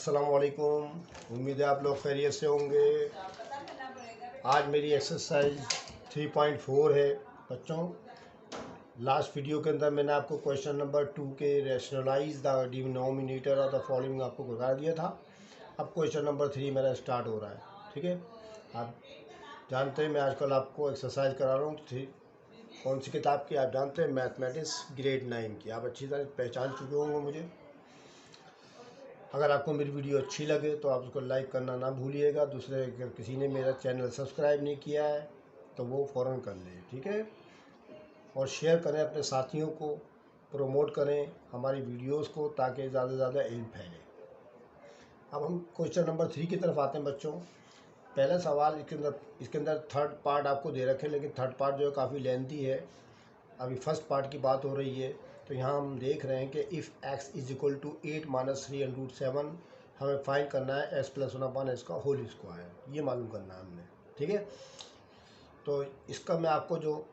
अस्सलाम वालेकुम। उम्मीद है आप लोग खैरियत से होंगे। आज मेरी एक्सरसाइज 3.4 है बच्चों। लास्ट वीडियो के अंदर मैंने आपको क्वेश्चन नंबर 2 के rationalise the denominator of the following आपको बता दिया था। अब क्वेश्चन नंबर 3 मेरा स्टार्ट हो रहा है। ठीक है, आप जानते हैं मैं आजकल आपको एक्सरसाइज करा रहा हूँ। कौन सी किताब की आप जानते हैं? मैथमेटिक्स ग्रेड 9 की। आप अच्छी तरह पहचान चुके होंगे मुझे। अगर आपको मेरी वीडियो अच्छी लगे तो आप उसको लाइक करना ना भूलिएगा। दूसरे अगर किसी ने मेरा चैनल सब्सक्राइब नहीं किया है तो वो फ़ौरन कर लें, ठीक है। और शेयर करें, अपने साथियों को प्रमोट करें हमारी वीडियोस को, ताकि ज़्यादा से ज़्यादा इल्म फैले। अब हम क्वेश्चन नंबर 3 की तरफ आते हैं बच्चों। पहला सवाल इसके अंदर थर्ड पार्ट आपको दे रखे, लेकिन थर्ड पार्ट जो है काफ़ी लेंथी है। अभी फर्स्ट पार्ट की बात हो रही है। तो यहाँ हम देख रहे हैं कि if x is equal to 8 minus 3√7 हमें फाइंड करना है s प्लस 1/s का होल स्क्वायर, ये मालूम करना है हमने। ठीक है, तो इसका मैं आपको जो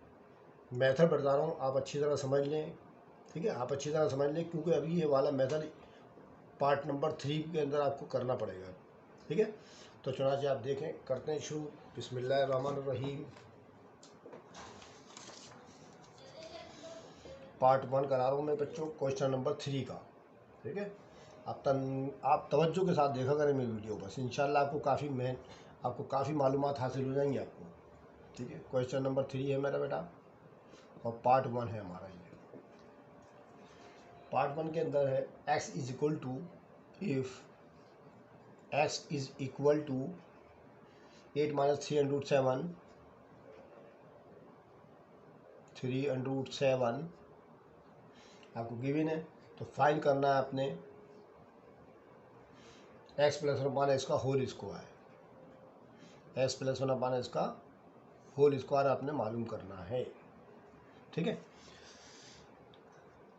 मेथड बता रहा हूँ आप अच्छी तरह समझ लें। ठीक है, आप अच्छी तरह समझ लें, क्योंकि अभी ये वाला मेथड पार्ट नंबर 3 के अंदर आपको करना पड़ेगा। ठीक है, तो चुनाचे आप देखें, करते हैं शुरू। बिस्मिल्लाहिर्रहमानिर्रहीम। पार्ट 1 करा रहा हूँ मैं बच्चों, क्वेश्चन नंबर 3 का। ठीक है, आप तवज्जो के साथ देखा करें मेरी वीडियो, बस इंशाल्लाह आपको काफ़ी मालूमात हासिल हो जाएंगी आपको। ठीक है, क्वेश्चन नंबर 3 है मेरा बेटा, और पार्ट 1 है हमारा ये। पार्ट 1 के अंदर है x is equal to, if x is equal to 8 minus 3√7 आपको गिवन है। तो फाइंड करना है अपने x प्लस 1/s का whole square. s plus 1/s का होल स्क्वायर आपने मालूम करना है। ठीक है,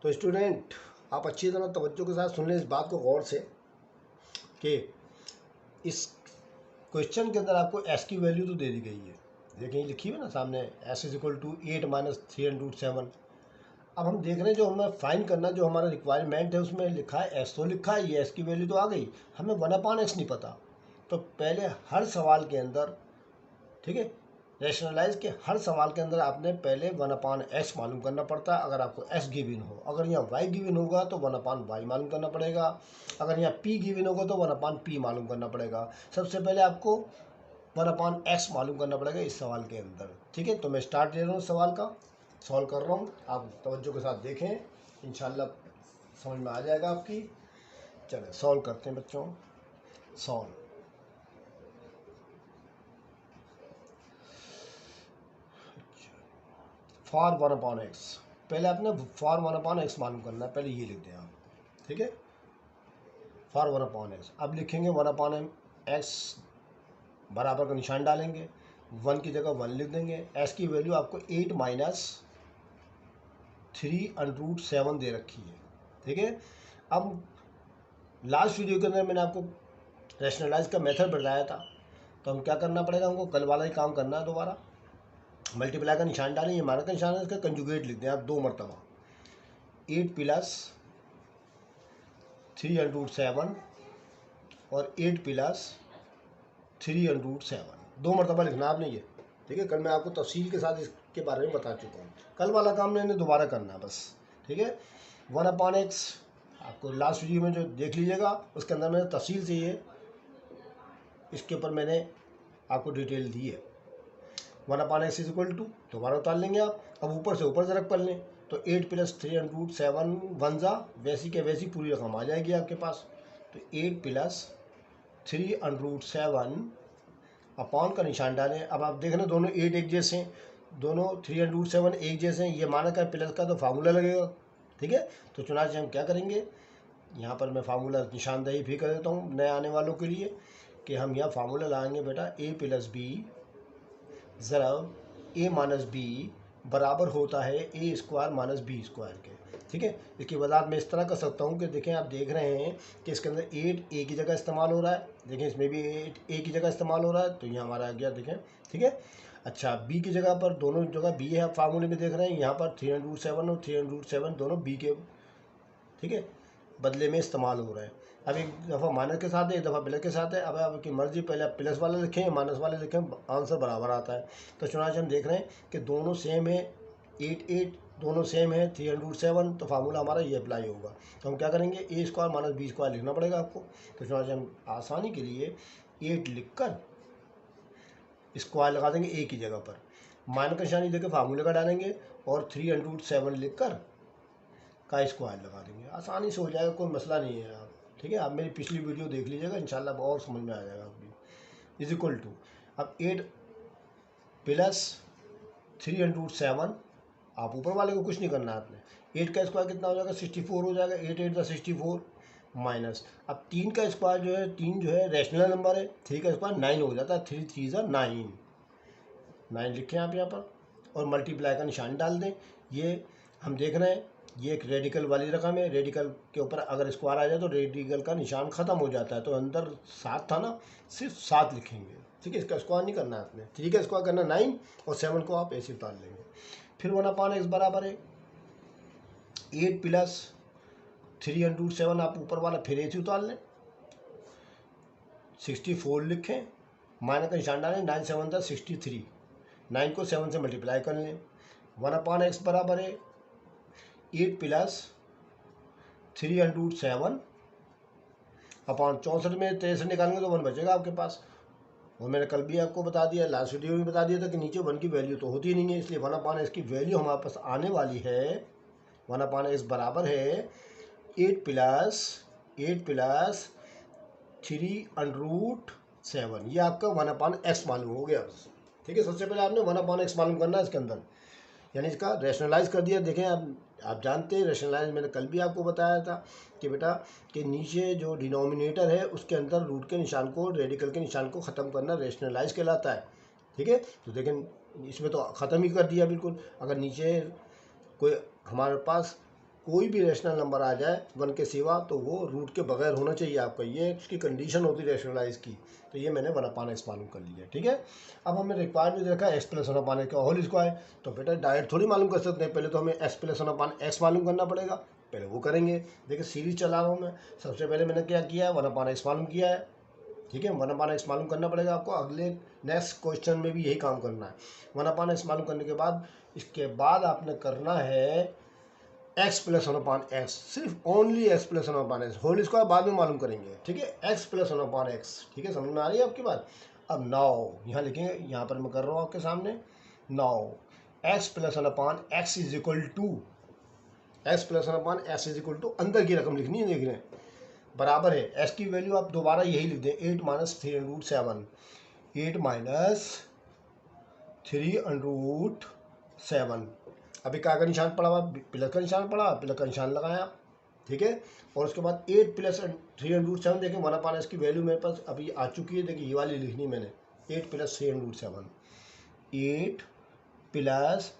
तो स्टूडेंट आप अच्छी तरह तवज्जो के साथ सुन लें इस बात को गौर से, कि इस क्वेश्चन के अंदर आपको s की वैल्यू तो दे दी गई है। देखें लिखी हुई ना सामने, s is equal to 8 minus 3√7। अब हम देख रहे हैं जो हमें फाइंड करना, जो हमारा रिक्वायरमेंट है उसमें लिखा है s, तो लिखा है ये s की वैल्यू तो आ गई, हमें 1/x नहीं पता। तो पहले हर सवाल के अंदर, ठीक है, रैशनलाइज के हर सवाल के अंदर आपने पहले 1/x मालूम करना पड़ता है। अगर आपको s गिवन हो, अगर यहाँ y गिवन होगा तो 1/y मालूम करना पड़ेगा। अगर यहाँ p गिवन होगा तो 1/p मालूम करना पड़ेगा। सबसे पहले आपको 1/x मालूम करना पड़ेगा इस सवाल के अंदर। ठीक है, तो मैं स्टार्ट दे रहा हूँ सवाल का, सॉल्व कर रहा हूँ। आप तवज्जो के साथ देखें, इंशाल्लाह समझ में आ जाएगा आपकी। चलें सॉल्व करते हैं बच्चों। सॉल्व फॉर 1/x, पहले आपने फॉर 1/x मालूम करना है, पहले ये लिख दें आप। ठीक है, फॉर 1/x। अब लिखेंगे 1/x बराबर का निशान डालेंगे, 1 की जगह 1 लिख देंगे। s की वैल्यू आपको 8 माइनस 3√7 दे रखी है। ठीक है, अब लास्ट वीडियो के अंदर मैंने आपको रैशनलाइज का मेथड बताया था, तो हम क्या करना पड़ेगा, हमको कल वाला ही काम करना है। दोबारा मल्टीप्लाई का निशान डालें, ये माना का निशान है, इसका कंजुगेट लिख दें आप 2 मरतबा। 8 प्लस 3√7 और 8 प्लस 3√7, 2 मरतबा लिखना आपने ये। ठीक है, कल मैं आपको तफसील के साथ इसके बारे में बता चुका हूँ। कल वाला काम मैंने दोबारा करना है बस। ठीक है, 1/x आपको लास्ट वीडियो में जो देख लीजिएगा, उसके अंदर मैंने तफसील से ये इसके ऊपर मैंने आपको डिटेल दी है। 1/x इज इक्वल टू, दोबारा उतार लेंगे आप। अब ऊपर से ऊपर ज़रक पढ़ लें, तो 8 प्लस 3√7 1 वैसी के वैसी पूरी रकम आ जाएगी आपके पास। तो 8 प्लस 3√7 अपॉन का निशान डालें। अब आप देख रहे हैं दोनों 8 एक जैसे हैं, दोनों 3√7 एक जैसे हैं। ये माना का प्लस का तो फार्मूला लगेगा। ठीक है, तो चुनाचे हम क्या करेंगे, यहाँ पर मैं फार्मूला निशानदेही भी कर देता हूँ नए आने वालों के लिए, कि हम यहाँ फार्मूला लाएंगे बेटा, a प्लस बी ज़रब a माइनस बी बराबर होता है a square minus B square के। ठीक है, इसकी वजाहत मैं इस तरह कर सकता हूँ कि देखें, आप देख रहे हैं कि इसके अंदर 8 a की जगह इस्तेमाल हो रहा है। देखें इसमें भी 8 a की जगह इस्तेमाल हो रहा है, तो यहाँ हमारा आ गया। देखें, ठीक है। अच्छा, b की जगह पर, दोनों जगह b है, आप फार्मूले में देख रहे हैं, यहाँ पर 3√7 और 3√7 दोनों b के, ठीक है, बदले में इस्तेमाल हो रहा है। अब एक दफ़ा माइनस के साथ है, एक दफ़ा प्लस के साथ है। अब आपकी मर्जी, पहले आप प्लस वाले लिखें या माइनस वाले लिखें, आंसर बराबर आता है। तो चुनाच हम देख रहे हैं कि दोनों सेम है, 8 दोनों सेम है, 307, तो फार्मूला हमारा ये अप्लाई होगा। तो हम क्या करेंगे, ए स्क्वायर माइनस बी स्क्वायर लिखना पड़ेगा आपको। तो चुनाच हम आसानी के लिए 8 लिख कर स्क्वायर लगा देंगे ए की जगह पर, माइनस का निशानी देकर फार्मूले का डालेंगे और 307 लिख कर का स्क्वायर लगा देंगे। आसानी से हो जाएगा, कोई मसला नहीं है। आप ठीक है, आप मेरी पिछली वीडियो देख लीजिएगा, इंशाल्लाह और समझ में आ जाएगा आपकी। इज इक्वल टू, अब 8 प्लस 307, आप ऊपर वाले को कुछ नहीं करना है आपने। 8 का स्क्वायर कितना हो जाएगा, 64 हो जाएगा। 8 8 का 64 माइनस, अब 3 का स्क्वायर जो है, 3 जो है रैशनल नंबर है, 3 का स्क्वायर 9 हो जाता है। 3 3 9, 9 लिखें आप यहाँ पर और मल्टीप्लाई का निशान डाल दें। ये हम देख रहे हैं, ये एक रेडिकल वाली रकम है, रेडिकल के ऊपर अगर स्क्वायर आ जाए तो रेडिकल का निशान ख़त्म हो जाता है। तो अंदर 7 था ना, सिर्फ 7 लिखेंगे। ठीक है, इसका स्क्वायर नहीं करना है आपने। 3 का स्क्वायर करना 9 और 7 को आप ऐसे उतार लेंगे। फिर 1/x बराबर है 8 प्लस 307, आप ऊपर वाला फिर ऐसे उतार लें, 64 लिखें, माइनस का निशान डालें, 9 7 था 63, 9 को 7 से मल्टीप्लाई कर लें। 1/x बराबर है 8 प्लस 307 अपॉन 64 में 63 निकालेंगे तो 1 बचेगा आपके पास। और मैंने कल भी आपको बता दिया, लास्ट वीडियो में बता दिया था कि नीचे 1 की वैल्यू तो होती नहीं है, इसलिए 1/x की वैल्यू हमारे पास आने वाली है। 1/x बराबर है 8 प्लस 3√7, ये आपका 1/x मालूम हो गया। ठीक है, सबसे पहले आपने 1/x मालूम करना है इसके अंदर, यानी इसका रैशनलाइज कर दिया। देखें आप जानते हैं रैशनलाइज, मैंने कल भी आपको बताया था कि बेटा कि नीचे जो डिनोमिनेटर है उसके अंदर रूट के निशान को, रेडिकल के निशान को ख़त्म करना रैशनलाइज कहलाता है। ठीक है, तो देखें इसमें तो ख़त्म ही कर दिया बिल्कुल। अगर नीचे कोई हमारे पास कोई भी रैशनल नंबर आ जाए 1 के सिवा, तो वो रूट के बगैर होना चाहिए आपका, ये उसकी कंडीशन होती है रैशनलाइज की। तो ये मैंने 1/x मालूम कर लिया। ठीक है, अब हमें रिक्वायर्ड में देखा x प्लस 1/x का होल स्क्वायर, तो बेटा डायरेक्ट थोड़ी मालूम कर सकते हैं, पहले तो हमें x प्लस 1/x मालूम करना पड़ेगा, पहले वो करेंगे। देखिए सीरीज चला रहा हूँ मैं, सबसे पहले मैंने क्या किया है, 1/x मालूम किया है। ठीक है, 1/x मालूम करना पड़ेगा आपको, अगले नेक्स्ट क्वेश्चन में भी यही काम करना है। 1/x मालूम करने के बाद, इसके बाद आपने करना है x प्लस 1/x, सिर्फ only x plus 1/x, whole square बाद में मालूम करेंगे। ठीक है, x प्लस 1/x। ठीक है, समझ में आ रही है आपकी बात। अब 9 यहाँ लिखेंगे, यहाँ पर मैं कर रहा हूँ आपके सामने 9 x plus 1/x is equal to, x plus 1/x is equal to अंदर की रकम लिखनी है, देख रहे हैं बराबर है x की वैल्यू आप दोबारा यही लिख दें, 8 माइनस 3√7, 8 माइनस 3√7। अभी क्या का निशान पड़ा हुआ, प्लस का निशान पड़ा, प्लस का निशान लगाया। ठीक है, और उसके बाद 8 प्लस 3√7, देखें 1/x की वैल्यू मेरे पास अभी आ चुकी है। देखिए ये वाली लिखनी मैंने, 8 प्लस 3√7, 8 प्लस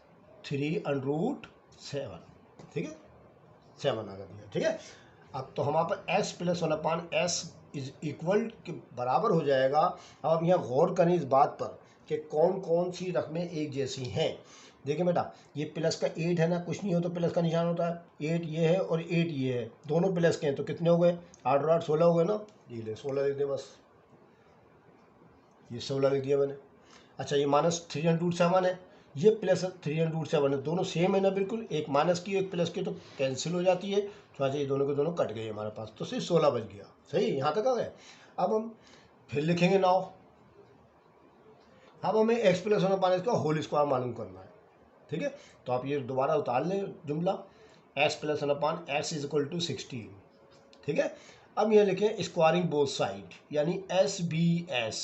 3√7। ठीक है, 7 आ गया। ठीक है, अब तो हमारे पास x plus 1/x is equal के बराबर हो जाएगा। अब हम यहाँ गौर करें इस बात पर कि कौन कौन सी रकमें एक जैसी हैं। देखिए बेटा, ये प्लस का 8 है ना, कुछ नहीं हो तो प्लस का निशान होता है, 8 ये है और 8 ये है, दोनों प्लस के हैं, तो कितने हो गए, 8 और 8 16 हो गए ना। ये ले 16 लिख दे बस, ये 16 लिख दिया मैंने। अच्छा, ये माइनस 3√7 है, ये प्लस 3√7 है, दोनों सेम है ना बिल्कुल, एक माइनस की एक प्लस की तो कैंसिल हो जाती है। तो अच्छा, ये दोनों के दोनों कट गए हमारे पास, तो सिर्फ 16 बच गया। सही, यहाँ तक आ गए। अब हम फिर लिखेंगे 9। अब हमें x प्लस 1/x का होल स्क्वायर मालूम करना है। ठीक है, तो आप ये दोबारा उतार लें जुमला, x plus 1/x is equal to 16। ठीक है, अब यह लिखें स्क्वायरिंग बोथ साइड, यानी SBS,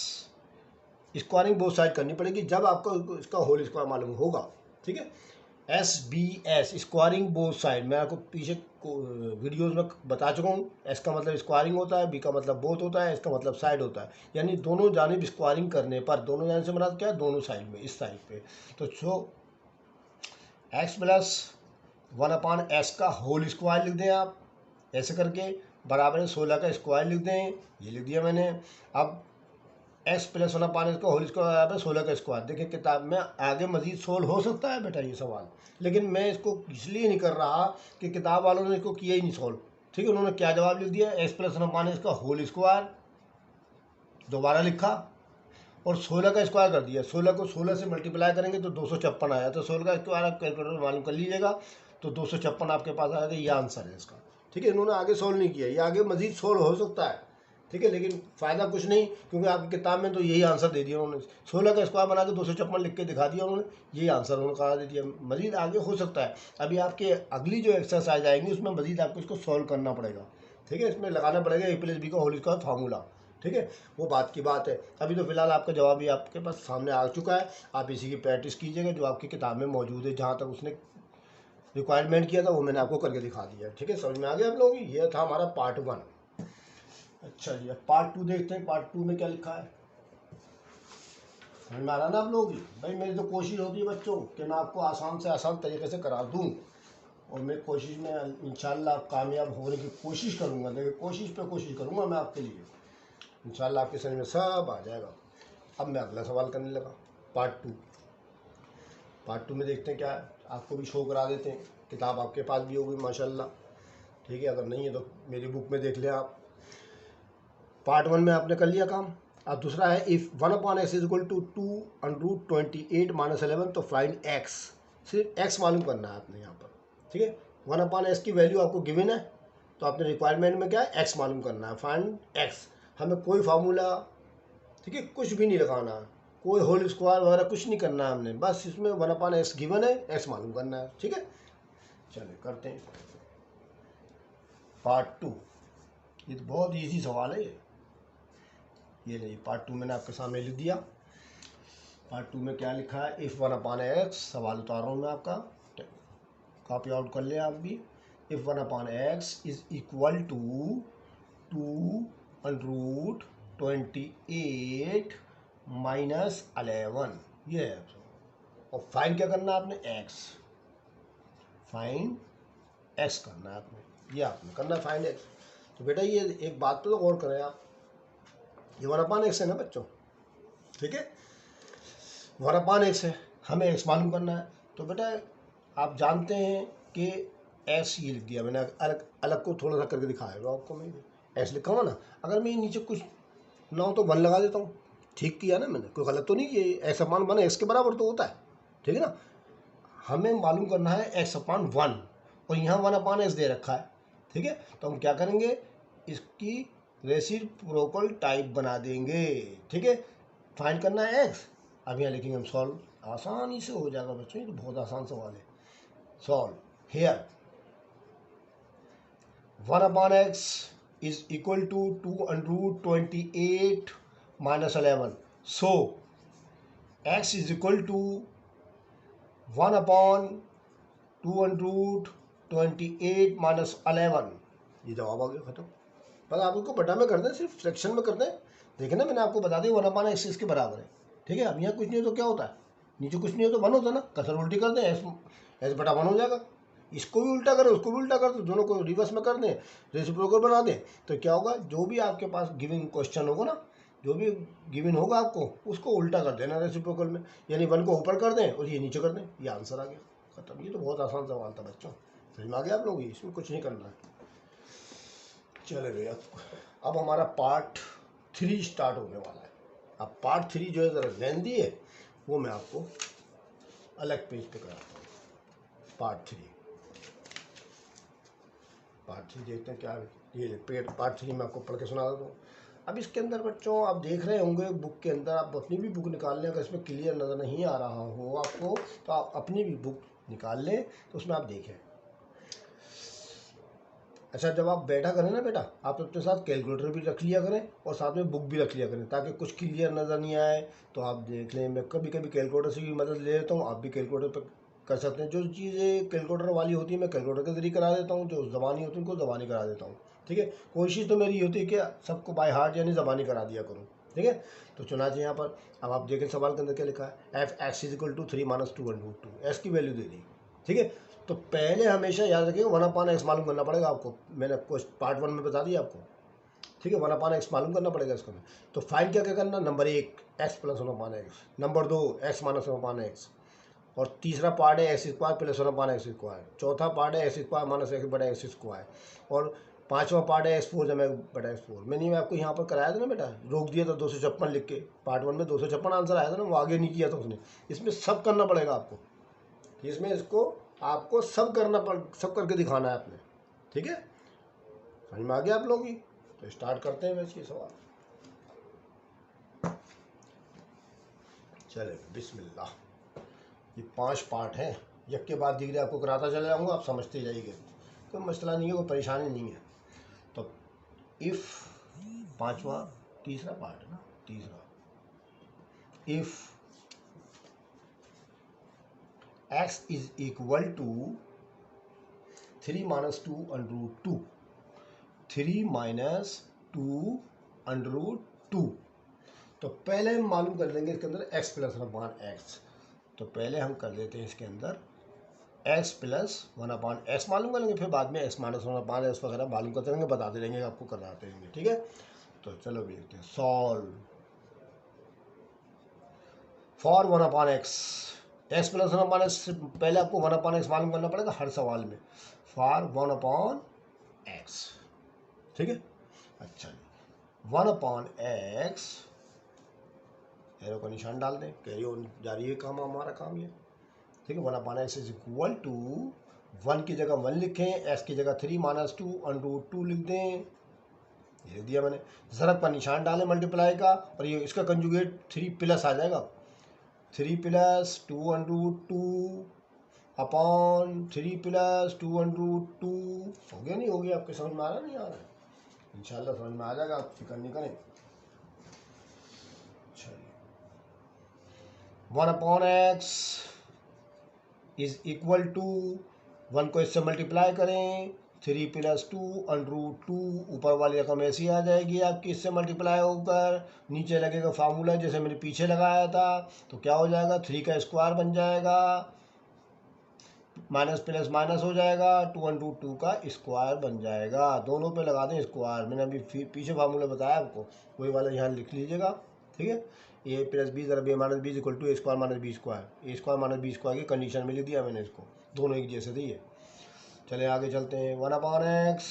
स्क्वायरिंग बोथ साइड करनी पड़ेगी जब आपको इसका होल स्क्वायर मालूम होगा। ठीक है, SBS स्क्वायरिंग बोथ साइड, मैं आपको पीछे वीडियोस में बता चुका हूँ। S का मतलब स्क्वायरिंग होता है, B का मतलब बोथ होता है, S का मतलब साइड होता है, यानी दोनों जानिब स्क्वायरिंग करने पर, दोनों जानिब से मतलब क्या, दोनों साइड में, इस साइड पे। तो x प्लस 1/x का होल स्क्वायर लिख दें आप, ऐसे करके बराबर 16 का स्क्वायर लिख दें, ये लिख दिया मैंने। अब x प्लस 1/x का होल स्क्वायर बराबर 16 का स्क्वायर। देखिए किताब में आगे मजीद सोल्व हो सकता है बेटा ये सवाल, लेकिन मैं इसको इसलिए नहीं कर रहा कि किताब वालों ने इसको किया ही नहीं सोल्व। ठीक है, उन्होंने क्या जवाब लिख दिया, x plus one upon x का होल स्क्वायर दोबारा लिखा और 16 का स्क्वायर कर दिया। 16 को 16 से मल्टीप्लाई करेंगे तो 256 आया, तो 16 का स्क्वायर आप कैलकुलेटर में मालूम कर लीजिएगा, तो 256 आपके पास आएगा। ये आंसर है इसका। ठीक है, इन्होंने आगे सोल्व नहीं किया, ये आगे मजीद सोल्व हो सकता है। ठीक है, लेकिन फ़ायदा कुछ नहीं, क्योंकि आपकी किताब में तो यही आंसर दे दिया उन्होंने। 16 का स्क्वायर बना के 256 लिख के दिखा दिया उन्होंने, यही आंसर उन्होंने कहा दे दिया। मजीद आगे हो सकता है, अभी आपके अगली जो एक्सरसाइज आएंगी उसमें मजीद आपको इसको सॉल्व करना पड़ेगा। ठीक है, इसमें लगाना पड़ेगा ए प्लस बी का होल स्क्वायर फार्मूला। ठीक है, वो बात की बात है। अभी तो फिलहाल आपका जवाब भी आपके पास सामने आ चुका है, आप इसी की प्रैक्टिस कीजिएगा जो आपकी किताब में मौजूद है। जहाँ तक उसने रिक्वायरमेंट किया था वो मैंने आपको करके दिखा दिया। ठीक है, समझ में आ गया आप लोगों की। ये था हमारा पार्ट 1। अच्छा जी, अब पार्ट 2 देखते हैं। पार्ट 2 में क्या लिखा है, समझ में आ रहा है ना आप लोगों की। भाई मेरी तो कोशिश होती है बच्चों कि मैं आपको आसान से आसान तरीके से करा दूँ, और मैं कोशिश में इंशाल्लाह कामयाब होने की कोशिश करूँगा। देखिए, कोशिश पे कोशिश करूँगा मैं आपके लिए, इंशाल्लाह आपके समझ में सब आ जाएगा। अब मैं अगला सवाल करने लगा, पार्ट 2। पार्ट 2 में देखते हैं क्या है, आपको भी शो करा देते हैं। किताब आपके पास भी होगी माशाल्लाह। ठीक है, अगर नहीं है तो मेरी बुक में देख लें आप। पार्ट 1 में आपने कर लिया काम। अब दूसरा है, if 1/x is equal to 2√28 - 11 तो फाइंड x। सिर्फ x मालूम करना है आपने यहाँ पर। ठीक है, 1/x की वैल्यू आपको गिवन है, तो आपने रिक्वायरमेंट में क्या है, x मालूम करना है, फाइंड x। हमें कोई फार्मूला, ठीक है, कुछ भी नहीं लगाना, कोई होल स्क्वायर वगैरह कुछ नहीं करना है हमने, बस इसमें 1/x गिवन है, x मालूम करना है। ठीक है, चलिए करते हैं पार्ट 2। ये तो बहुत इजी सवाल है ये नहीं, पार्ट 2 मैंने आपके सामने लिख दिया। पार्ट 2 में क्या लिखा है, इफ़ 1/x, सवाल उतार रहा हूँ मैं आपका, कॉपी आउट कर ले आप भी। If 1/x is equal to 2√28 - 11, ये है। और फाइंड क्या करना है आपने, x। फाइंड x करना है आपने, ये आपने करना है फाइंड x। तो बेटा ये एक बात तो गौर करें आप, ये 1/x है ना बच्चों। ठीक है, 1/x है, हमें x मालूम करना है। तो बेटा आप जानते हैं कि x ये लिख दिया मैंने, अलग अलग को थोड़ा सा करके दिखाएगा आपको। मैं x लिखा हुआ ना, अगर मैं नीचे कुछ ना हो तो 1 लगा देता हूँ। ठीक किया ना मैंने, कोई गलत तो नहीं। ये x/1 x के बराबर तो होता है। ठीक है ना, हमें मालूम करना है x/1, और यहाँ 1/x दे रखा है। ठीक है, तो हम क्या करेंगे, इसकी रेसिप्रोकल टाइप बना देंगे। ठीक है, फाइंड करना है x। अब यहाँ लिखेंगे हम सॉल्व, आसानी से हो जाएगा बच्चों, ये तो बहुत आसान सवाल है। Solve here 1/x is equal to 2√28 - 11, so x is equal to 1/2√28 - 11। ये जवाब आ गया, खत्म। बस आप उसको बटा में कर दें, सिर्फ फ्रैक्शन में कर दें। देखें ना, मैंने आपको बता दिया 1/x इसके बराबर है। ठीक है, अब यहाँ कुछ नहीं हो तो क्या होता है, नीचे कुछ नहीं हो तो 1 होता है ना, कसर उल्टी कर दें, s बटा 1 हो जाएगा। इसको भी उल्टा करें, उसको भी उल्टा कर दें, दोनों को रिवर्स में कर दें, रेसिप्रोकल बना दें, तो क्या होगा, जो भी आपके पास गिवन क्वेश्चन होगा ना, जो भी गिवन होगा आपको उसको उल्टा कर देना रेसिप्रोकल में, यानी 1 को ऊपर कर दें और ये नीचे कर दें, ये आंसर आ गया, खत्म। ये तो बहुत आसान सवाल था बच्चों, समझ में आ गया आप लोग, इसमें कुछ नहीं करना है। चले भैया, अब हमारा पार्ट 3 स्टार्ट होने वाला है। अब पार्ट 3 जो है ज़रा लेंदी है, वो मैं आपको अलग पेज पे कराता हूँ। पार्ट 3 देखते हैं क्या है। ये पार्ट 3 में आपको पढ़ के सुना देता हूँ। अब इसके अंदर बच्चों आप देख रहे होंगे बुक के अंदर, आप अपनी भी बुक निकाल लें, अगर इसमें क्लियर नज़र नहीं आ रहा हो आपको तो आप अपनी भी बुक निकाल लें, तो उसमें आप देखें। अच्छा, जब आप बैठा करें ना बेटा, आप अपने साथ कैलकुलेटर भी रख लिया करें और साथ में बुक भी रख लिया करें, ताकि कुछ क्लियर नज़र नहीं आए तो आप देख लें। मैं कभी कभी कैलकुलेटर से भी मदद ले लेता हूँ, आप भी कैलकुलेटर पर कर सकते हैं। जो चीज़ें कैलकुलेटर वाली होती है मैं कैलकुलेटर के जरिए करा देता हूँ, जो ज़बानी होती है उनको ज़बानी करा देता हूँ। ठीक है, कोशिश तो मेरी होती है कि सबको बाय हार्ट यानी ज़बानी करा दिया करूँ। ठीक है, तो चुनाचे यहाँ पर अब आप देखें सवाल के अंदर क्या लिखा है, f(x = 3 - 2√2), x की वैल्यू दे दी। ठीक है, तो पहले हमेशा याद रखिएगा 1/x मालूम करना पड़ेगा आपको, मैंने पार्ट 1 में बता दिया आपको। ठीक है, 1/x मालूम करना पड़ेगा इसको। तो फाइंड क्या क्या करना, number 1 x + 1/x, number 2 x - 1/x, और तीसरा पार्ट है x² + 1/x², चौथा पार्ट है x² - x/x², और 5वां पार्ट है x4 जमा बटा x4। मैंने आपको यहाँ पर कराया था ना बेटा, रोक दिया था 256 लिख के। पार्ट 1 में 256 आंसर आया था ना, वो आगे नहीं किया था उसने। इसमें सब करना पड़ेगा आपको, इसमें इसको आपको सब सब करके दिखाना है आपने। ठीक है, समझ में आ गया आप लोग ही? तो स्टार्ट करते हैं वैसे ये सवाल। चले बिस्मिल्लाह। ये 5 पार्ट हैं, एक के बाद डिग्री आपको कराता चला जाऊँगा, आप समझते जाइएगा, कोई मसला नहीं है, कोई परेशानी नहीं है। तो इफ़ 5वां तीसरा पार्ट है ना, तीसरा, if x is equal to 3 - 2 √2, 3 - 2 √2। तो पहले हम मालूम कर लेंगे इसके अंदर x + 1/x। तो पहले हम कर लेते हैं इसके अंदर x + 1/x मालूम कर लेंगे, फिर बाद में x - 1/x वगैरह मालूम करते रहेंगे, बताते रहेंगे, आपको कराते रहेंगे। ठीक है, तो चलो देखते हैं। Solve for 1/x, x + 1/x से पहले आपको 1/x मालूम करना पड़ेगा हर सवाल में, फॉर 1/x। ठीक है, अच्छा 1/x, एरो का निशान डाल दें, कैरी ऑन जारी है काम, हमारा काम ये। ठीक है, 1/x इज इक्वल टू 1 की जगह 1 लिखें, x की जगह 3 - 2 √2 लिख दें, ये लिख दिया मैंने। ज़रब का निशान डालें मल्टीप्लाई का, और ये इसका कंजुगेट 3+ आ जाएगा, 3 + 2 √2 अपॉन 3 + 2 √2। हो गया नहीं हो गया? आपके समझ में आ रहा नहीं आ रहा है? इंशाल्लाह समझ में आ जाएगा, आप फिक्र नहीं करें। 1/x इज इक्वल टू 1 को इससे मल्टीप्लाई करें, 3 + 2 √2, ऊपर वाली रकम ऐसी आ जाएगी आपकी, इससे मल्टीप्लाई होकर नीचे लगेगा फार्मूला जैसे मैंने पीछे लगाया था। तो क्या हो जाएगा, 3 का स्क्वायर बन जाएगा, माइनस प्लस माइनस हो जाएगा, 2 √2 का स्क्वायर बन जाएगा। दोनों पे लगा दें स्क्वायर, मैंने अभी पीछे फार्मूला बताया आपको, वही वाला यहाँ लिख लीजिएगा। ठीक है, a + b ज़रा b - b = a² - b², a² - b² की कंडीशन में लिख दिया मैंने इसको, दोनों एक जैसे थे ये। चले आगे चलते हैं। 1/x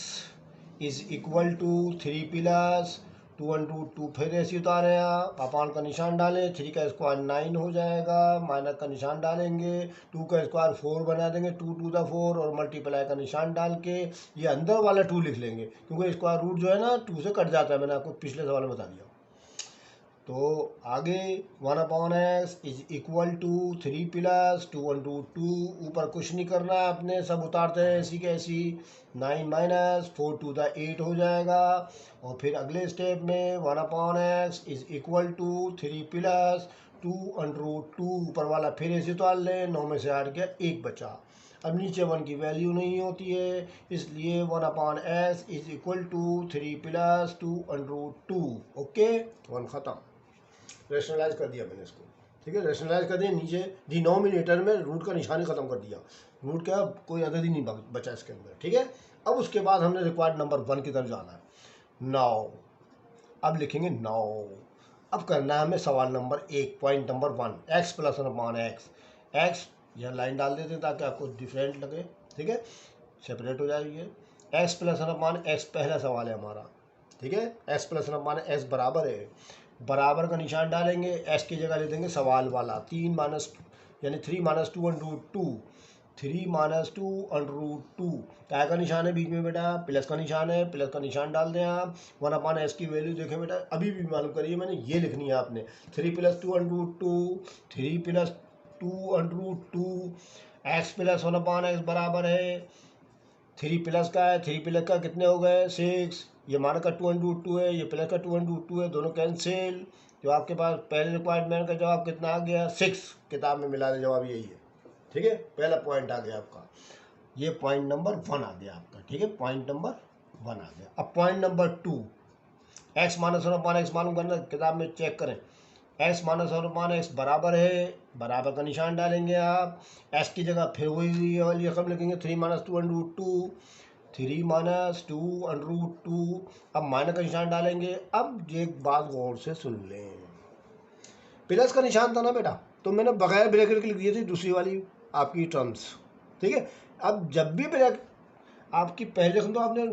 इज इक्वल टू 3 + 2 √2, फिर ऐसे उतारे आप, अपान का निशान डालें, 3 का स्क्वायर 9 हो जाएगा, माइनस का निशान डालेंगे, 2 का स्क्वायर 4 बना देंगे, 2 × 2 = 4, और मल्टीप्लाई का निशान डाल के ये अंदर वाला 2 लिख लेंगे, क्योंकि स्क्वायर रूट जो है ना 2 से कट जाता है, मैंने आपको पिछले सवाल में बता दिया। तो आगे 1/x इज इक्वल टू 3 + 2 √2, ऊपर कुछ नहीं करना है आपने, सब उतारते हैं ऐसी कैसी, 9 - 4 × 2 = 8 हो जाएगा। और फिर अगले स्टेप में 1/x इज इक्वल टू 3 + 2 √2, ऊपर वाला फिर ऐसे उतार लें, 9 में से 8 गया, 1 बचा। अब नीचे 1 की वैल्यू नहीं होती है, इसलिए 1/x is equal to 3 + 2 √2। Okay, 1 ख़त्म, रेशनलाइज कर दिया मैंने इसको। ठीक है, रेशनलाइज कर दिया, नीचे डिनोमिनेटर में रूट का निशान ही खत्म कर दिया, रूट का कोई अदद ही नहीं बचा इसके अंदर। ठीक है, अब उसके बाद हमने रिक्वायर्ड नंबर 1 की तरफ जाना है। 9, अब लिखेंगे 9। अब करना है हमें सवाल number 1, point number 1, x + 1/x। x यह लाइन डाल देते हैं ताकि आपको डिफरेंट लगे। ठीक है, सेपरेट हो जाएगी। x + 1/x पहला सवाल है हमारा। ठीक है, x + 1/x बराबर है, बराबर का निशान डालेंगे, x की जगह ले देंगे सवाल वाला 3 यानी 3 - 2 √2, 3 - 2 √2, क्या का निशान है बीच में बेटा, प्लस का निशान है, प्लस का निशान डाल दें आप। 1/x की वैल्यू देखें बेटा, अभी भी मालूम करिए, मैंने ये लिखनी है आपने, 3 + 2 √2, 3 + 2 √2, x + 1/x बराबर है 3 प्लस का है, 3 प्लस का कितने हो गए 6, ये माना का 2 √2 है, ये प्लस का 2 √2 है, दोनों कैंसिल। जो आपके पास पहले रिक्वायरमेंट का जवाब कितना आ गया 6, किताब में मिला दे, जवाब यही है। ठीक है, पहला पॉइंट आ गया आपका, ये पॉइंट नंबर 1 आ गया आपका। ठीक है, पॉइंट नंबर 1 आ गया। अब पॉइंट नंबर 2, x - 1/x मालूम करना, किताब में चेक करें, x - 1/x बराबर है, बराबर का निशान डालेंगे आप, x की जगह फिर वही वाली रकम लिखेंगे 3 - 2 √2, 3 - 2 √2, अब माइनस का निशान डालेंगे। अब एक बात गौर से सुन लें, प्लस का निशान था ना बेटा, तो मैंने बगैर ब्रैकेट के लिख दिए थे दूसरी वाली आपकी टर्म्स। ठीक है, अब जब भी ब्रैकेट आपकी पहली रकम तो आपने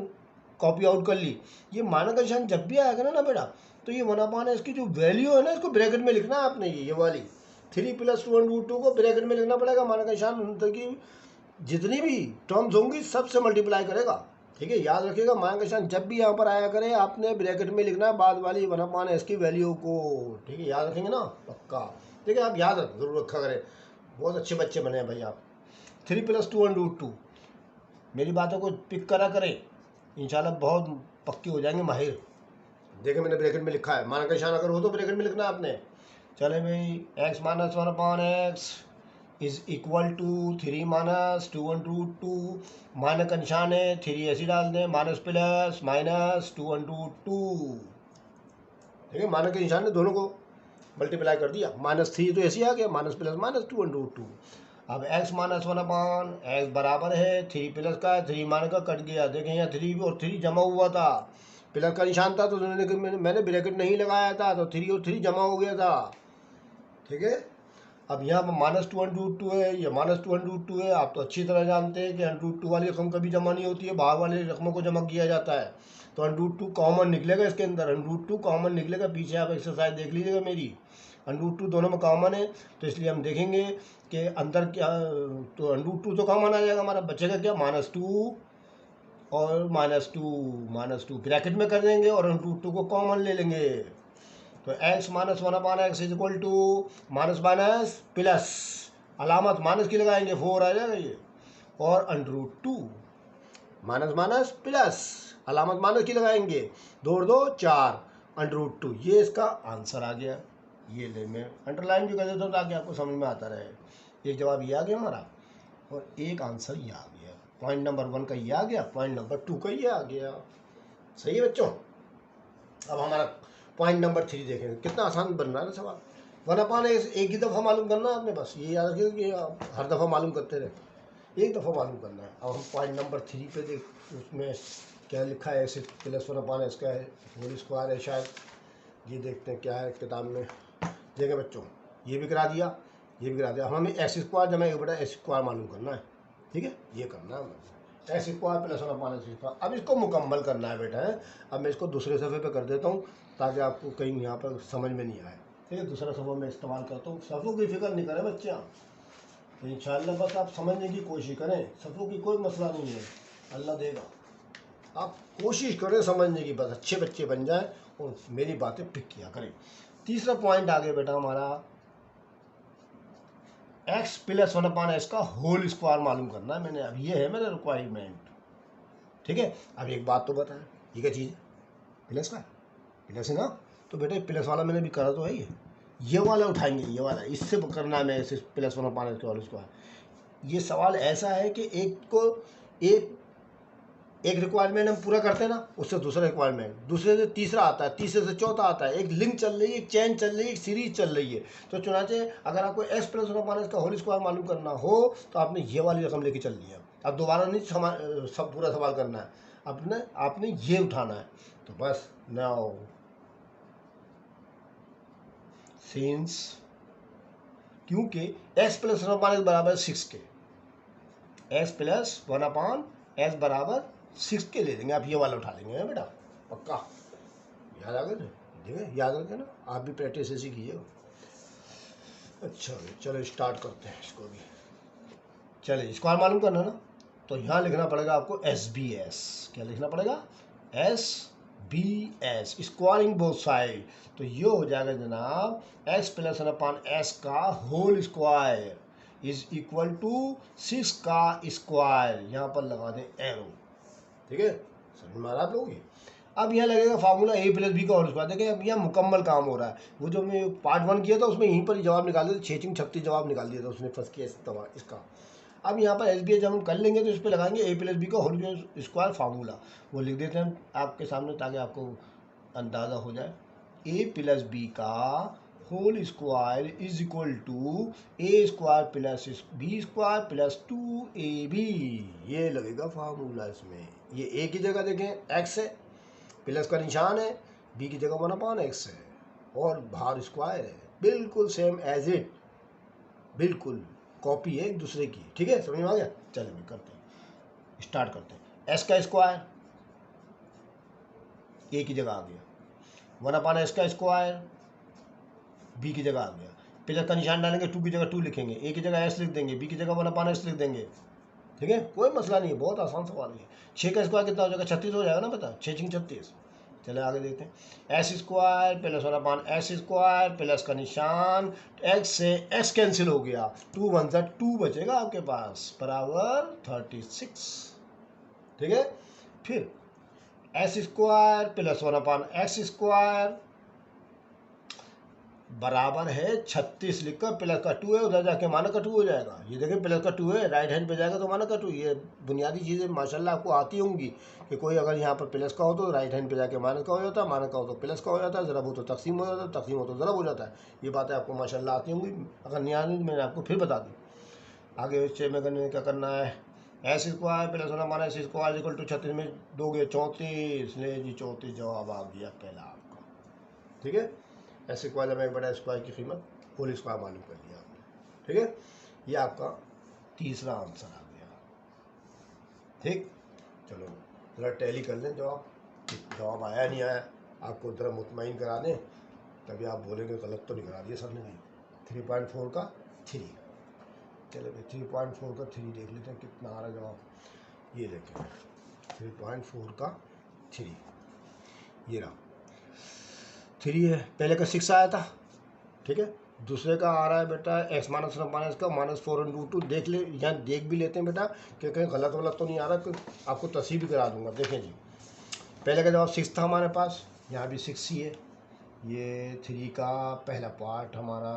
कॉपी आउट कर ली। ये मानक का निशान जब भी आएगा ना बेटा, तो ये 1/s इसकी जो वैल्यू है ना, इसको ब्रैकेट में लिखना है आपने। ये वाली 3 + 2√2 को ब्रैकेट में लिखना पड़ेगा। मानक का निशान की जितनी भी टर्म्स होंगी सबसे मल्टीप्लाई करेगा। ठीक है, याद रखिएगा, मानक का निशान जब भी यहाँ पर आया करे आपने ब्रैकेट में लिखना है बाद वाली 1/s की वैल्यू को। ठीक है, याद रखेंगे ना, पक्का। ठीक है, आप याद जरूर रखा करें, बहुत अच्छे बच्चे बने हैं भाई आप। 3 + 2√2, मेरी बातों को पिक करा करें, इंशाल्लाह बहुत पक्की हो जाएंगे माहिर। देखिए मैंने ब्रैकेट में लिखा है, मानक का निशान अगर हो तो ब्रैकेट में लिखना है आपने। चले भाई, x - 1/x is equal to 3 - 2√2। मानक का निशान है 3 ऐसे डाल दें, माइनस प्लस माइनस 2√2। ठीक है, मानक के निशान ने दोनों को मल्टीप्लाई कर दिया। -3 तो ऐसे ही आ गया, माइनस प्लस माइनस 2√2। अब x - 1/x बराबर है 3 प्लस का, 3 मानक का कट गया। देखें यहाँ 3 और 3 जमा हुआ था, प्लस का निशान था तो मैंने ब्रैकेट नहीं लगाया था, तो 3 और 3 जमा हो गया था। ठीक है, अब यहाँ पर -2√2 है, ये -2√2 है। आप तो अच्छी तरह जानते हैं कि √2 वाली रकम कभी जमा नहीं होती है, बाहर वाली रकमों को जमा किया जाता है। तो √2 कॉमन निकलेगा इसके अंदर, √2 कॉमन निकलेगा। पीछे आप एक्सरसाइज देख लीजिएगा मेरी, √2 दोनों में कॉमन है, तो इसलिए हम देखेंगे कि अंदर क्या, तो √2 तो कॉमन आ जाएगा हमारा, बचेगा क्या, -2 और -2 ब्रैकेट में कर देंगे और √2 को कॉमन ले लेंगे। तो x - 1/x is equal to minus minus plus, अलामत माइनस की लगाएंगे 4 आ जाएगा ये, और √2 माइनस माइनस प्लस, अलामत माइनस की लगाएंगे, 2 और 2 4, √2। ये इसका आंसर आ गया। ये ले मैं अंडरलाइन भी कर देता हूँ ताकि आपको समझ में आता रहे। एक जवाब ये आ गया हमारा और एक आंसर ये आ गया। पॉइंट नंबर 1 का ये आ गया, पॉइंट नंबर 2 का ये आ गया। सही है बच्चों। अब हमारा पॉइंट नंबर 3 देखेंगे, कितना आसान बन रहा है सवाल। 1/x एक ही दफ़ा मालूम करना है आपने, बस ये याद रखिए कि आप हर दफ़ा मालूम करते रहे, एक दफ़ा मालूम करना है। अब हम पॉइंट नंबर 3 पे देख, उसमें क्या लिखा है, x + 1/x का है, होल स्क्वायर है शायद, ये देखते हैं क्या है किताब में। देखें बच्चों, ये भी करा दिया, ये भी करा दिया। हमें x² जमा 1/x² मालूम करना है। ठीक है, ये करना है हमें, x² + 1/x²। अब इसको मुकम्मल करना है बेटा है। अब मैं इसको दूसरे सफ़े पे कर देता हूँ ताकि आपको कहीं यहाँ पर समझ में नहीं आए। ठीक है, दूसरा सफ़ा मैं इस्तेमाल करता हूँ। सफ़ों की फिक्र नहीं करें बच्चे आप, तो इंशाअल्लाह बस आप समझने की कोशिश करें। सफ़ों की कोई मसला नहीं है, अल्लाह देगा। आप कोशिश करें समझने की, बस अच्छे बच्चे बन जाएं और मेरी बातें पिक किया करें। तीसरा पॉइंट आ गया बेटा हमारा, x + 1/x का होल स्क्वायर मालूम करना है मैंने। अब ये है मेरा रिक्वायरमेंट। ठीक है, अब एक बात तो बताएं, ये क्या चीज़ है, प्लस का, प्लस है ना, तो बेटा प्लस वाला मैंने भी करा तो है, ये वाला उठाएंगे, ये वाला इससे करना है मैं, इसे + 1/x का होल स्क्वायर। ये सवाल ऐसा है कि एक रिक्वायरमेंट हम पूरा करते हैं ना, उससे दूसरा रिक्वायरमेंट, दूसरे से तीसरा आता है, तीसरे से चौथा आता है। एक लिंक चल रही है, एक चैन चल रही है, एक सीरीज चल रही है। तो चुनाचे अगर आपको x + 1/x का होल स्क्वायर मालूम करना हो तो आपने ये वाली रकम लेके चल ली है। अब दोबारा नहीं सब पूरा सवाल करना है, आपने ये उठाना है। तो बस नाउ सिंस, क्योंकि x + 1/x बराबर 6 के, x + 1/x बराबर 6 के ले लेंगे। आप ये वाला उठा लेंगे बेटा, पक्का याद आ गया। ठीक है, याद रखें ना, आप भी प्रैक्टिस ऐसी कीजिए। अच्छा चलो स्टार्ट करते हैं इसको भी। चलिए, स्क्वायर मालूम करना ना, तो यहाँ लिखना पड़ेगा आपको SBS। क्या लिखना पड़ेगा, SBS, स्क्वायरिंग बोथ साइड। तो ये हो जाएगा जनाब x + 1/x का whole square is equal to 6 का स्क्वायर। यहाँ पर लगा दें एरो। ठीक है, समझ में आ रहा है आप लोगों की। अब यहाँ लगेगा फार्मूला a + b का होल स्क्वायर। देखिए अब यहाँ मुकम्मल काम हो रहा है। वो जो मैं पार्ट 1 किया था उसमें यहीं पर ही जवाब निकाल दिया, 6-36 जवाब निकाल दिया था उसने फर्स्ट केस इसका। अब यहाँ पर SBS जब हम कर लेंगे तो इस पर लगाएंगे a + b का होल स्क्वायर फार्मूला। वो लिख देते हैं आपके सामने ताकि आपको अंदाज़ा हो जाए। a + b का whole square is equal to a² + b² + 2ab। ये लगेगा फार्मूला इसमें। ये a की जगह देखें x है, प्लस का निशान है, b की जगह 1/x है और बाहर स्क्वायर है। बिल्कुल सेम एज इट, बिल्कुल कॉपी है एक दूसरे की। ठीक है, समझ में आ गया। चलिए करते हैं, स्टार्ट करते हैं। x का स्क्वायर ए की जगह आ गया, 1/s का स्क्वायर बी की जगह आ गया, प्लस का निशान डालेंगे, 2 की जगह 2 लिखेंगे, ए की जगह s लिख देंगे, बी की जगह 1/s लिख देंगे। ठीक है, कोई मसला नहीं है, बहुत आसान सवाल है। 6 का स्क्वायर कितना हो जाएगा, 36 हो जाएगा ना, बता 6 36। चले आगे देखते हैं, S square plus 1/s square plus का निशान, एक्स से एस कैंसिल हो गया, 2 1 सा 2 बचेगा आपके पास, बराबर 36। ठीक है, फिर S square plus 1/s square बराबर है 36 लिखकर, प्लस का 2 है, उधर जाके माइनस का 2 हो जाएगा। ये देखिए प्लस का 2 है, राइट हैंड पे जाएगा तो माइनस का 2। ये बुनियादी चीज़ें माशाल्लाह आपको आती होंगी कि कोई अगर यहाँ पर प्लस का हो तो राइट हैंड पे जाके माइनस का हो जाता है, माइनस का हो तो प्लस का हो जाता है, ज़रब हो तो तकसीम हो जाता है, तकसीम हो तो ज़रब हो जाता है। ये बातें आपको माशाल्लाह आती होंगी, अगर नहीं आनी मैंने आपको फिर बता दी। आगे इससे में क्या करना है, s square plus 1/s square equal to 36 में दोगे 34, ले जी 34 जवाब आ गया पहला आपका। ठीक है, एस स्क्वायर जब 1/s स्क्वायर की कीमत होल स्क्वायर मालूम कर लिया आपने। ठीक है, ये आपका तीसरा आंसर आ गया। ठीक, चलो ज़रा टैली कर लें, जवाब आया नहीं आया आपको ज़रा मुतमईन करा दें, तभी आप बोलेंगे गलत तो नहीं करा दिया सर ने भाई। 3.4 का 3, चलो भाई 3.4 का 3 देख लेते हैं कितना आ रहा है जवाब। ये देखें 3.4 का 3, ये रहा 3 है, पहले का 6 आया था। ठीक है, दूसरे का आ रहा है बेटा x माइनस का -4√2। देख ले, यहाँ देख भी लेते हैं बेटा कि कहीं गलत वलत तो नहीं आ रहा, कि आपको तस्वीर भी करा दूंगा। देखें जी, पहले का जवाब 6 था हमारे पास, यहाँ भी 6 ही है। ये 3 का पहला पार्ट हमारा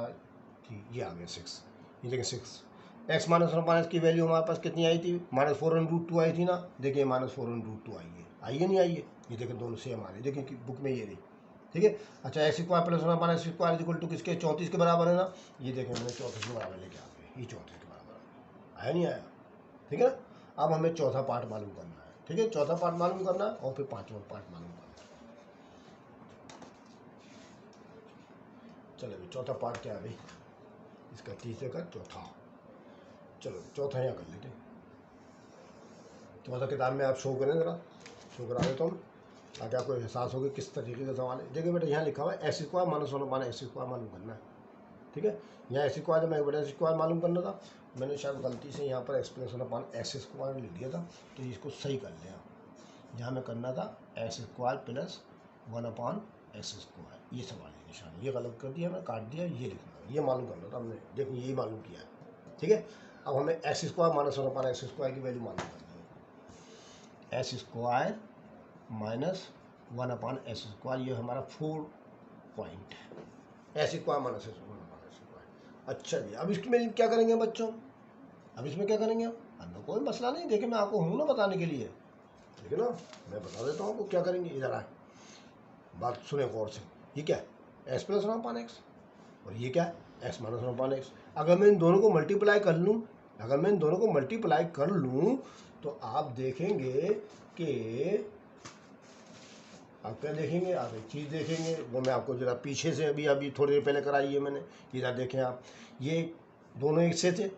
ये आ गया 6। ये देखिए 6, x माइनस की वैल्यू हमारे पास कितनी आई थी, -4√2 आई थी ना। देखिए -4√2 आई है नहीं आई है, ये देखिए दोनों सेम आ रही, देखिए कि बुक में ये रही। ठीक है, अच्छा x square plus 1/s square equal to किसके, 34 के बराबर है ना। ये देखें मैंने 34 के बराबर लेके आ गए, ये 34 के बराबर आया नहीं आया। ठीक है ना, अब हमें चौथा पार्ट मालूम करना है। ठीक है, चौथा पार्ट मालूम करना है और फिर पांचवा पार्ट मालूम करना है। चलो भाई चौथा पार्ट क्या है भाई, इसका तीसरे का चौथा। चलो चौथा यहाँ कर लेते हैं। चौथा किताब में आप शो करें, ज़रा शो करा देता हूँ ताकि आपको एहसास होगा किस तरीके का सवाल है। देखिए बेटा यहाँ लिखा हुआ है एस स्क्वायर -1/s स्क्वायर मालूम करना है। ठीक है, यहाँ एस स्क्वायर जब 1/s स्क्वायर मालूम करना था, मैंने शायद गलती से यहाँ पर x+1/s स्क्वायर लिख दिया था, तो इसको सही कर लिया। यहाँ में करना था x square plus 1/s square, ये सवाल है निशान, ये गलत कर दिया, मैं काट दिया, ये लिखना, ये मालूम करना था हमने। देखो यही मालूम किया है। ठीक है, अब हमें x स्क्वायर -1/s स्क्वायर की वैल्यू मालूम करनी है। s स्क्वायर -1/s स्क्वायर, ये हमारा 4 पॉइंट है, s स्क्वायर -1/s स्क्वायर। अच्छा जी, अब इसमें क्या करेंगे बच्चों, अब इसमें क्या करेंगे, अब कोई मसला नहीं, देखिए मैं आपको हूँ ना बताने के लिए। ठीक है ना, मैं बता देता हूँ आपको क्या करेंगे। इधर आए, बात सुने गौर से। ये क्या है, s+1/x, और ये क्या है s -1/x। अगर मैं इन दोनों को मल्टीप्लाई कर लूँ, अगर मैं इन दोनों को मल्टीप्लाई कर लूँ तो आप देखेंगे कि आप क्या देखेंगे, आप एक चीज़ देखेंगे, वो मैं आपको जरा पीछे से अभी थोड़ी देर पहले कराई है मैंने। इधर देखें आप, ये दोनों एक से थे,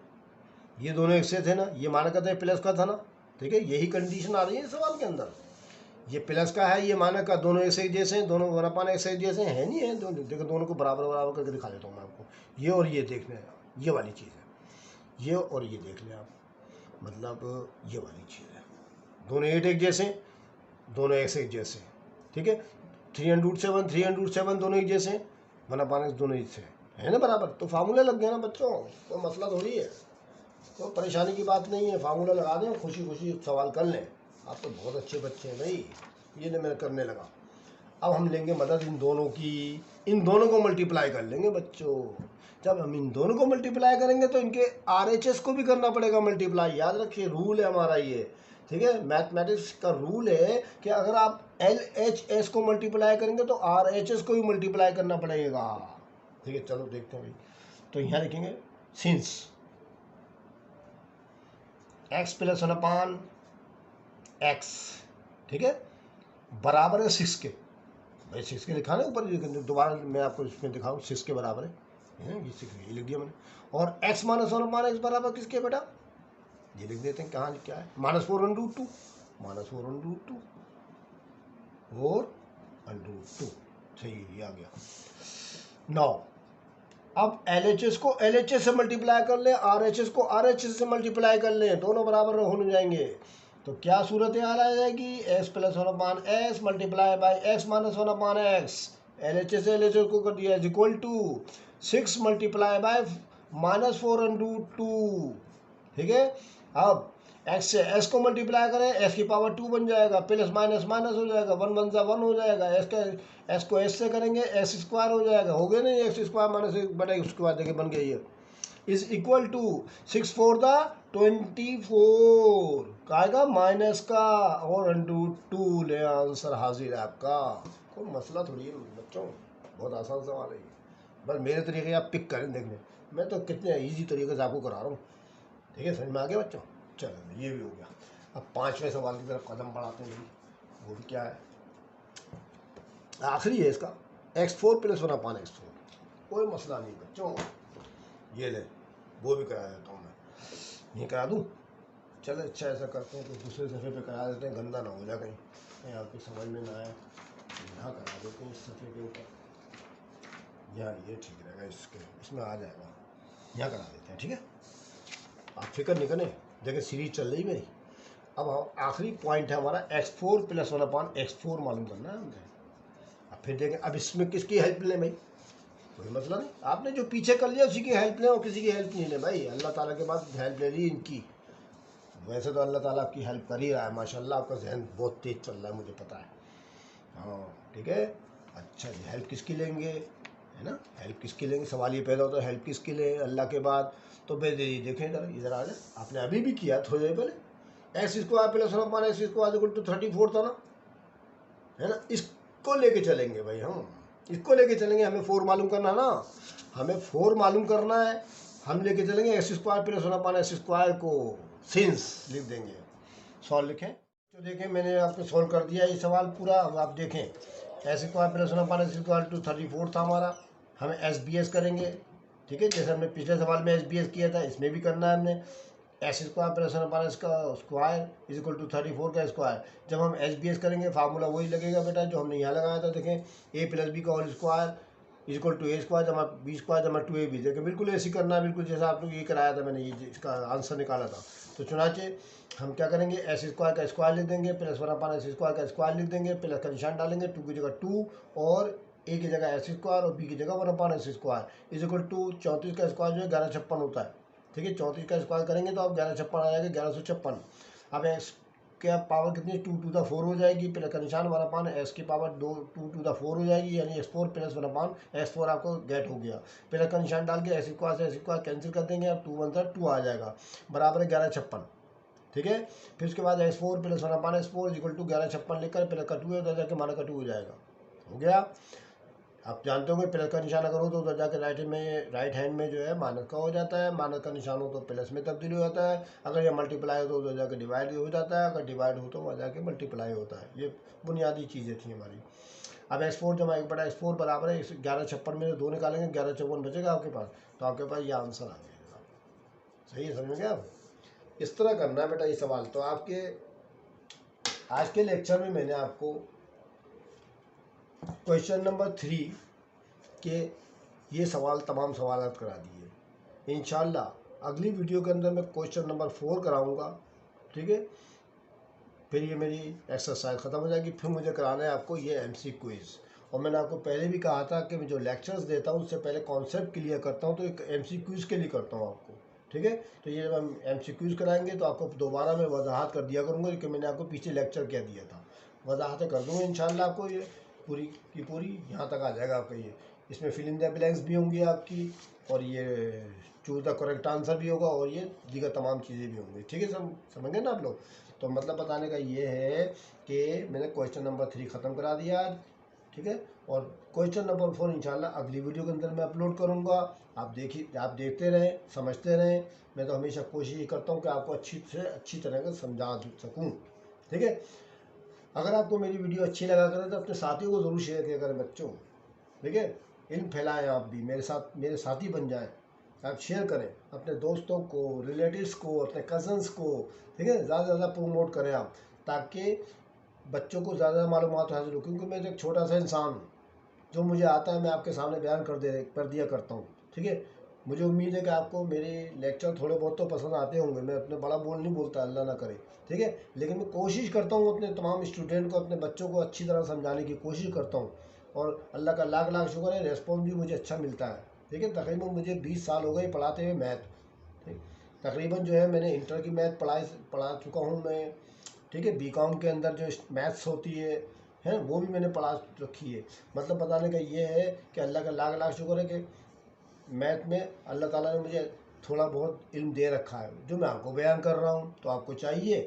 ये दोनों एक से थे ना, ये माना करते हैं प्लस का था ना। ठीक है, यही कंडीशन आ रही है सवाल के अंदर, ये प्लस का है, ये माना का, दोनों एक से जैसे हैं, दोनों 1/s जैसे हैं नहीं है। देखो दोनों को बराबर बराबर करके दिखा देता हूँ मैं आपको। ये और ये देख लें, ये वाली चीज़ है, ये और ये देख लें आप, मतलब ये वाली चीज़ है, दोनों एक जैसे, दोनों एक जैसे। ठीक है, 3√7 दोनों एक जैसे, 1/s दोनों एक से है ना बराबर, तो फार्मूला लग गया ना बच्चों, कोई मसला थोड़ी है, कोई परेशानी की बात नहीं है। फार्मूला लगा दें, खुशी खुशी सवाल कर लें। आप तो बहुत अच्छे बच्चे हैं भाई, ये नहीं मैं करने लगा। अब हम लेंगे मदद इन दोनों की, इन दोनों को मल्टीप्लाई कर लेंगे बच्चों। जब हम इन दोनों को मल्टीप्लाई करेंगे तो इनके RHS को भी करना पड़ेगा मल्टीप्लाई, याद रखिए रूल है हमारा ये। ठीक है, मैथमेटिक्स का रूल है कि अगर आप LHS को मल्टीप्लाई करेंगे तो RHS को भी मल्टीप्लाई करना पड़ेगा। ठीक है, चलो देखते हैं भाई, तो यहाँ लिखेंगे सिंस x + 1/x, ठीक है, बराबर है 6 के। भाई 6 के लिखा ना ऊपर, दोबारा मैं आपको इसमें दिखाऊँ, 6 के बराबर है, ये 6 ये लिख दिया मैंने। और x - 1/x बराबर किसके बेटा, ये लिख देते हैं, कहाँ क्या है, -4√2 और √2 3 आ गया। 9 अब LHS को LHS से मल्टीप्लाई कर लें, RHS को RHS से मल्टीप्लाई कर लें, दोनों बराबर होने जाएंगे। तो क्या सूरत हाल आ जाएगी, x plus 1/s multiply by x minus 1/x। LHS से LHS को कर दिया is equal to 6 multiply by -4√2। ठीक है, अब x से s को मल्टीप्लाई करें, s की पावर 2 बन जाएगा, प्लस माइनस माइनस हो जाएगा, 1 1 सा 1 हो जाएगा, s को s से करेंगे s स्क्वायर हो जाएगा, हो गया नहीं, x स्क्वायर माइनस उसके बाद देखिए बन गई है, इज इक्वल टू 6 4 द 24 का आएगा माइनस का और √2 ले आंसर हाजिर है आपका। कोई मसला थोड़ी है बच्चों, बहुत आसान सवाल है ये, बस मेरे तरीके आप पिक करें देखने, मैं तो कितने इजी तरीके से आपको करा रहा हूँ। ठीक है, समझ में आ गया बच्चों। चलो ये भी हो गया। अब 5वें सवाल की तरफ कदम बढ़ाते हैं, वो भी क्या है, आखिरी है इसका, x4 प्लस 1/x4। कोई मसला नहीं बच्चों, ये ले वो भी करा देता हूँ मैं, ये करा दूँ। चलो अच्छा ऐसा करते हैं तो दूसरे सफ़े पे करा देते हैं, गंदा ना हो जाए कहीं आपकी समझ में ना आए, यहाँ करा देते हैं इस सफ़े के ऊपर, यहाँ ये ठीक रहेगा, इसमें आ जाएगा, यहाँ करा देते हैं। ठीक है, आप फिक्र नहीं करें, देखिए सीरीज चल रही मेरी। अब हम आखिरी पॉइंट है हमारा x4 प्लस 1/x4 मालूम करना है हमने। अब फिर देखें, अब इसमें किसकी हेल्प लें भाई, कोई मसला नहीं, आपने जो पीछे कर लिया उसी की हेल्प लें और किसी की हेल्प नहीं लें भाई, अल्लाह ताला के बाद हेल्प ले ली इनकी। वैसे तो अल्लाह ताला आपकी हेल्प कर ही रहा है माशाल्लाह, आपका जहन बहुत तेज चल रहा है मुझे पता है। हाँ ठीक है, अच्छा जी, हेल्प किसकी लेंगे, है ना, हेल्प किसकी लेंगे, सवाल ये पैदा होता है हेल्प किसकी ले अल्लाह के बाद। तो देखें इधर आ जाए, आपने अभी भी किया थोड़ी देर पहले, x square plus 1/x square equal to 34 था ना, है ना, इसको लेके चलेंगे भाई, हम इसको लेके चलेंगे, हमें 4 मालूम करना है ना, हमें 4 मालूम करना है, हम लेके चलेंगे x square plus 1/x square को सिंस लिख देंगे, सॉल्व लिखें। तो देखें मैंने आपको सॉल्व कर दिया ये सवाल पूरा। अब आप देखें x square plus 1/x square to 34 था हमारा, हमें SBS करेंगे। ठीक है, जैसे हमने पिछले सवाल में SBS किया था, इसमें भी करना है हमने x स्क्वायर प्लस 1/x का स्क्वायर इज इक्वल टू 34 का स्क्वायर। जब हम SBS करेंगे फार्मूला वही लगेगा बेटा जो हमने यहाँ लगाया था, देखें a प्लस बी का whole square is equal to a square जमा b स्क्वायर जमा 2ab। देखें बिल्कुल ऐसे करना है, बिल्कुल जैसा आप लोग ये कराया था, मैंने ये इसका आंसर निकाला था। तो चुनाचे हम क्या करेंगे, x स्क्वायर का स्क्वायर लिख देंगे, प्लस 1/x स्क्वायर का स्क्वायर लिख देंगे, प्लस का निशान डालेंगे, 2 की जगह 2 और a की जगह x स्क्वायर और b की जगह 1/x square is equal to 34 का स्क्वायर जो है 1156 होता है। ठीक है, 34 का स्क्वायर करेंगे तो अब 1156 आ जाएगा, 1156। अब x क्या पावर कितनी, 2 टू द 4 हो जाएगी, प्लस का निशान 1/x की पावर 2 2 टू द 4 हो जाएगी, यानी x4 प्लस 1/x4 आपको गेट हो गया। प्लस का निशान डाल के x स्क्वायर से x स्क्वायर कैंसिल कर देंगे, अब 2 1 सा 2 आ जाएगा, बराबर है 1156। ठीक है, फिर उसके बाद x4 plus 1/x4 equal to 1156 लेकर प्लस का 2 है जाके माना का 2 हो जाएगा, हो गया। आप जानते होंगे प्लस का निशान अगर हो तो उधर जाके राइट हैंड में जो है माइनस का हो जाता है, माइनस का निशान हो तो प्लस में तब्दील हो जाता है, अगर ये मल्टीप्लाई हो तो उधर जाके डिवाइड हो जाता है, अगर डिवाइड हो तो वहाँ जाके मल्टीप्लाई होता है। ये बुनियादी चीज़ें थी हमारी। अब x4 जमा 1/x4 बराबर है 1156 में 2 निकालेंगे, 1154 बचेगा आपके पास, तो आपके पास ये आंसर आ जाएगा। सही है, समझ में गया। इस तरह करना है बेटा ये सवाल। तो आपके आज के लेक्चर में मैंने आपको क्वेश्चन नंबर 3 के ये सवाल तमाम सवाल करा दिए। इंशाल्लाह अगली वीडियो के अंदर मैं क्वेश्चन नंबर 4 कराऊंगा। ठीक है, फिर ये मेरी एक्सरसाइज ख़त्म हो जाएगी, फिर मुझे कराना है आपको ये MC क्विज़। और मैंने आपको पहले भी कहा था कि मैं जो लेक्चर्स देता हूँ उससे पहले कॉन्सेप्ट क्लियर करता हूँ, तो एक MC क्विज़ के लिए करता हूँ आपको। ठीक है, तो ये जब हम MC क्विज़ कराएंगे तो आपको दोबारा मैं वजाहत कर दिया करूँगा कि मैंने आपको पीछे लेक्चर क्या दिया था, वजाहतें कर दूँगा इंशाल्लाह। आपको ये पूरी की पूरी यहाँ तक आ जाएगा आपका ये, इसमें फिल इन द ब्लैंक्स भी होंगी आपकी, और ये चूज द करेक्ट आंसर भी होगा, और ये दीगर तमाम चीज़ें भी होंगी। ठीक है, समझ गए ना आप लोग। तो मतलब बताने का ये है कि मैंने क्वेश्चन नंबर 3 ख़त्म करा दिया आज। ठीक है, और क्वेश्चन नंबर 4 इंशाल्लाह अगली वीडियो के अंदर मैं अपलोड करूँगा। आप देखिए, आप देखते रहें, समझते रहें। मैं तो हमेशा कोशिश ये करता हूँ कि आपको अच्छी से अच्छी तरह से समझा सकूँ। ठीक है, अगर आपको मेरी वीडियो अच्छी लगा करें तो अपने साथियों को ज़रूर शेयर किया करें बच्चों। ठीक है, इल्म फैलाएँ, आप भी मेरे साथी बन जाएँ। आप शेयर करें अपने दोस्तों को, रिलेटिव्स को, अपने कज़न्स को। ठीक है, ज़्यादा से ज़्यादा प्रोमोट करें आप, ताकि बच्चों को ज़्यादा मालूमात हासिल हो, क्योंकि मैं तो एक छोटा सा इंसान हूँ। जो मुझे आता है मैं आपके सामने बयान कर दिया करता हूँ। ठीक है, मुझे उम्मीद है कि आपको मेरे लेक्चर थोड़े बहुत तो पसंद आते होंगे। मैं अपने बड़ा बोल नहीं बोलता, अल्लाह ना करे। ठीक है, लेकिन मैं कोशिश करता हूँ अपने तमाम स्टूडेंट को, अपने बच्चों को अच्छी तरह समझाने की कोशिश करता हूँ, और अल्लाह का लाख लाख शुक्र है, रेस्पॉन्स भी मुझे अच्छा मिलता है। ठीक है, तकरीबन मुझे 20 साल हो गए पढ़ाते हुए मैथ। ठीक, तकरीबन जो है मैंने इंटर की मैथ पढ़ा चुका हूँ मैं। ठीक है, बीकॉम के अंदर जो मैथ्स होती है वो भी मैंने पढ़ा रखी है। मतलब बताने का ये है कि अल्लाह का लाख लाख शुक्र है कि मैथ में अल्लाह ताला ने मुझे थोड़ा बहुत इल्म दे रखा है, जो मैं आपको बयान कर रहा हूँ। तो आपको चाहिए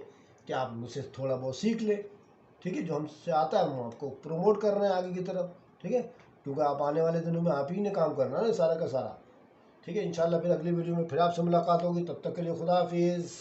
कि आप मुझसे थोड़ा बहुत सीख लें। ठीक है, जो हमसे आता है हम आपको प्रमोट कर रहे हैं आगे की तरफ। ठीक है, क्योंकि आप आने वाले दिनों में आप ही ने काम करना है ना सारा का सारा। ठीक है, इंशाल्लाह फिर अगली वीडियो में फिर आपसे मुलाकात होगी। तब तक के लिए खुदा हाफिज़।